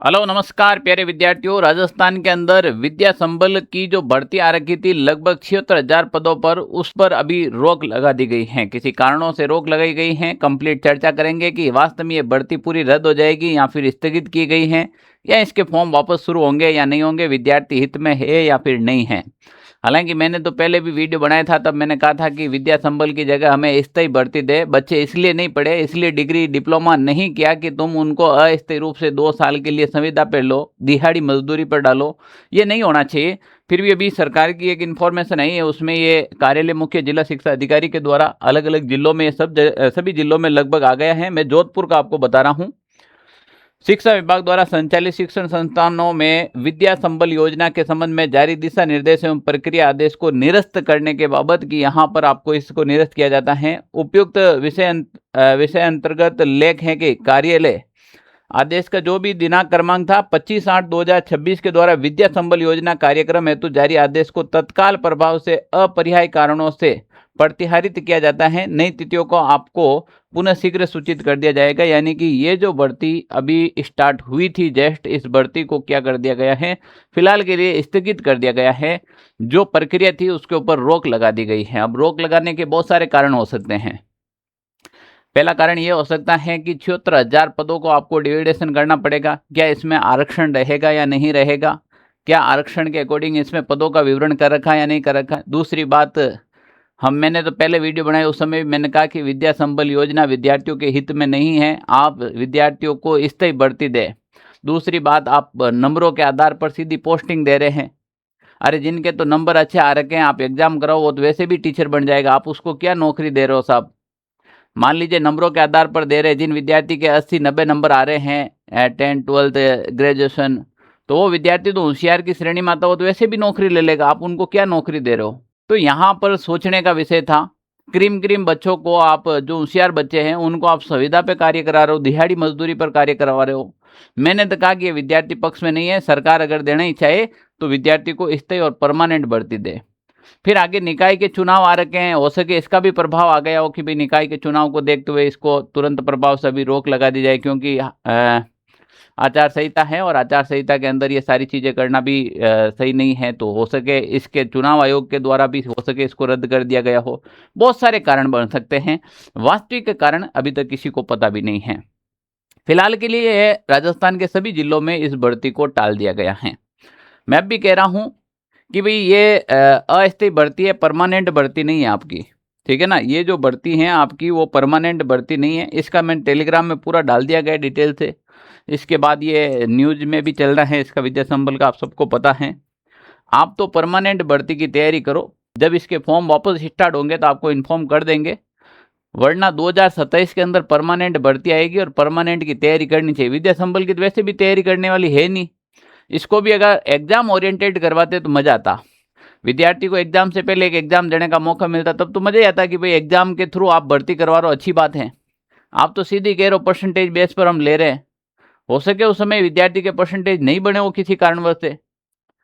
Hello नमस्कार प्यारे विद्यार्थियों। राजस्थान के अंदर विद्या संबल की जो भर्ती आ रखी थी लगभग 76,000 पदों पर, उस पर अभी रोक लगा दी गई है। किसी कारणों से रोक लगाई गई है। कंप्लीट चर्चा करेंगे कि वास्तव में ये भर्ती पूरी रद्द हो जाएगी या फिर स्थगित की गई है, या इसके फॉर्म वापस शुरू होंगे या नहीं होंगे, विद्यार्थी हित में है या फिर नहीं है। हालांकि मैंने तो पहले भी वीडियो बनाया था, तब मैंने कहा था कि विद्या संबल की जगह हमें स्थायी भर्ती दे। बच्चे इसलिए नहीं पढ़े, इसलिए डिग्री डिप्लोमा नहीं किया कि तुम उनको अस्थायी रूप से 2 साल के लिए संविदा पे लो, दिहाड़ी मजदूरी पर डालो। ये नहीं होना चाहिए। फिर भी अभी सरकार की एक इन्फॉर्मेशन आई है, उसमें ये कार्यालय मुख्य जिला शिक्षा अधिकारी के द्वारा अलग अलग जिलों में सभी जिलों में लगभग आ गया है। मैं जोधपुर का आपको बता रहा हूँ। शिक्षा विभाग द्वारा संचालित शिक्षण संस्थानों में विद्या संबल योजना के संबंध में जारी दिशा निर्देश एवं प्रक्रिया आदेश को निरस्त करने के बाबत कि यहाँ पर आपको इसको निरस्त किया जाता है। उपयुक्त विषय अंतर्गत लेख है कि कार्यालय आदेश का जो भी दिनांक क्रमांक था 25/8/2026 के द्वारा विद्या संबल योजना कार्यक्रम हेतु जारी आदेश को तत्काल प्रभाव से अपरिहार्य कारणों से प्रत्याहरित किया जाता है। नई तिथियों को आपको पुनः शीघ्र सूचित कर दिया जाएगा। यानी कि ये जो भर्ती अभी स्टार्ट हुई थी जस्ट, इस भर्ती को क्या कर दिया गया है, फिलहाल के लिए स्थगित कर दिया गया है। जो प्रक्रिया थी उसके ऊपर रोक लगा दी गई है। अब रोक लगाने के बहुत सारे कारण हो सकते हैं। पहला कारण ये हो सकता है कि 76,000 पदों को आपको डिवाइडेशन करना पड़ेगा। क्या इसमें आरक्षण रहेगा या नहीं रहेगा? क्या आरक्षण के अकॉर्डिंग इसमें पदों का विवरण कर रखा है या नहीं कर रखा? दूसरी बात, मैंने तो पहले वीडियो बनाई, उस समय भी मैंने कहा कि विद्या संबल योजना विद्यार्थियों के हित में नहीं है। आप विद्यार्थियों को स्थायी भर्ती दे। दूसरी बात, आप नंबरों के आधार पर सीधी पोस्टिंग दे रहे हैं। अरे जिनके तो नंबर अच्छे आ रखे हैं, आप एग्जाम कराओ, वो तो वैसे भी टीचर बन जाएगा। आप उसको क्या नौकरी दे रहे हो साहब? मान लीजिए नंबरों के आधार पर दे रहे हैं, जिन विद्यार्थी के 80-90 नंबर आ रहे हैं 10th 12th ग्रेजुएशन, तो वो विद्यार्थी तो होशियार की श्रेणी में आता हो, तो वैसे भी नौकरी ले लेगा। आप उनको क्या नौकरी दे रहे हो? तो यहाँ पर सोचने का विषय था। क्रीम बच्चों को, आप जो होशियार बच्चे हैं उनको आप संविदा पे कार्य करा रहे हो, दिहाड़ी मजदूरी पर कार्य करवा रहे हो। मैंने तो कहा कि ये विद्यार्थी पक्ष में नहीं है। सरकार अगर देना ही चाहे तो विद्यार्थी को स्थायी और परमानेंट भर्ती दे। फिर आगे निकाय के चुनाव आ रखे हैं, हो सके इसका भी प्रभाव आ गया हो कि भाई निकाय के चुनाव को देखते हुए इसको तुरंत प्रभाव से अभी रोक लगा दी जाए, क्योंकि आचार संहिता है और आचार संहिता के अंदर ये सारी चीज़ें करना भी सही नहीं है। तो हो सके इसके चुनाव आयोग के द्वारा भी हो सके इसको रद्द कर दिया गया हो। बहुत सारे कारण बन सकते हैं। वास्तविक कारण अभी तक किसी को पता भी नहीं है। फिलहाल के लिए राजस्थान के सभी जिलों में इस भर्ती को टाल दिया गया है। मैं भी कह रहा हूँ कि भाई ये अस्थायी भर्ती है, परमानेंट भर्ती नहीं है आपकी। ठीक है ना? ये जो भर्ती है आपकी वो परमानेंट भर्ती नहीं है। इसका मैंने टेलीग्राम में पूरा डाल दिया गया डिटेल से। इसके बाद ये न्यूज में भी चल रहा है इसका, विद्या संबल का, आप सबको पता है। आप तो परमानेंट भर्ती की तैयारी करो। जब इसके फॉर्म वापस स्टार्ट होंगे तो आपको इन्फॉर्म कर देंगे, वरना 2027 के अंदर परमानेंट भर्ती आएगी और परमानेंट की तैयारी करनी चाहिए। विद्या संबल की तो वैसे भी तैयारी करने वाली है नहीं। इसको भी अगर एग्जाम ओरिएंटेड करवाते तो मजा आता। विद्यार्थी को एग्जाम से पहले एक एग्जाम देने का मौका मिलता, तब तो मजा ही आता कि भाई एग्जाम के थ्रू आप भर्ती करवा रहे हो, अच्छी बात है। आप तो सीधी कह रहे हो परसेंटेज बेस पर हम ले रहे हैं। हो सके उस समय विद्यार्थी के परसेंटेज नहीं बने हो किसी कारणवश से,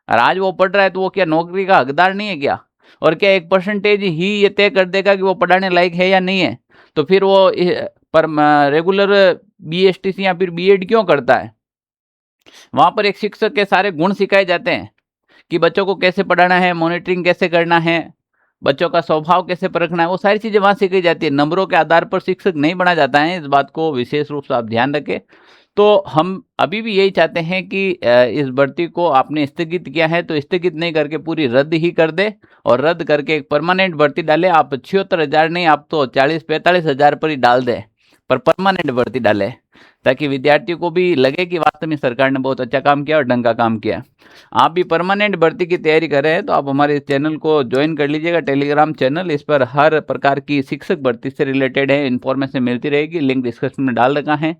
और आज वो पढ़ रहा है तो वो क्या नौकरी का हकदार नहीं है क्या? और क्या एक परसेंटेज ही ये तय कर देगा कि वो पढ़ाने लायक है या नहीं है? तो फिर वो पर रेगुलर बीएसटीसी या फिर बीएड क्यों करता है? वहां पर एक शिक्षक के सारे गुण सिखाए जाते हैं कि बच्चों को कैसे पढ़ाना है, मॉनिटरिंग कैसे करना है, बच्चों का स्वभाव कैसे परखना है, वो सारी चीज़ें वहाँ सिखाई जाती है। नंबरों के आधार पर शिक्षक नहीं बना जाता है, इस बात को विशेष रूप से आप ध्यान रखें। तो हम अभी भी यही चाहते हैं कि इस भर्ती को आपने स्थगित किया है तो स्थगित नहीं करके पूरी रद्द ही कर दे, और रद्द करके एक परमानेंट भर्ती डाले। आप 76,000 नहीं, आप तो 40-45,000 पर ही डाल दें, पर परमानेंट भर्ती डाले, ताकि विद्यार्थियों को भी लगे कि वास्तव में सरकार ने बहुत अच्छा काम किया और ढंग का काम किया। आप भी परमानेंट भर्ती की तैयारी कर रहे हैं तो आप हमारे इस चैनल को ज्वाइन कर लीजिएगा, टेलीग्राम चैनल। इस पर हर प्रकार की शिक्षक भर्ती से रिलेटेड है इन्फॉर्मेशन मिलती रहेगी। लिंक डिस्क्रिप्शन में डाल रखा है।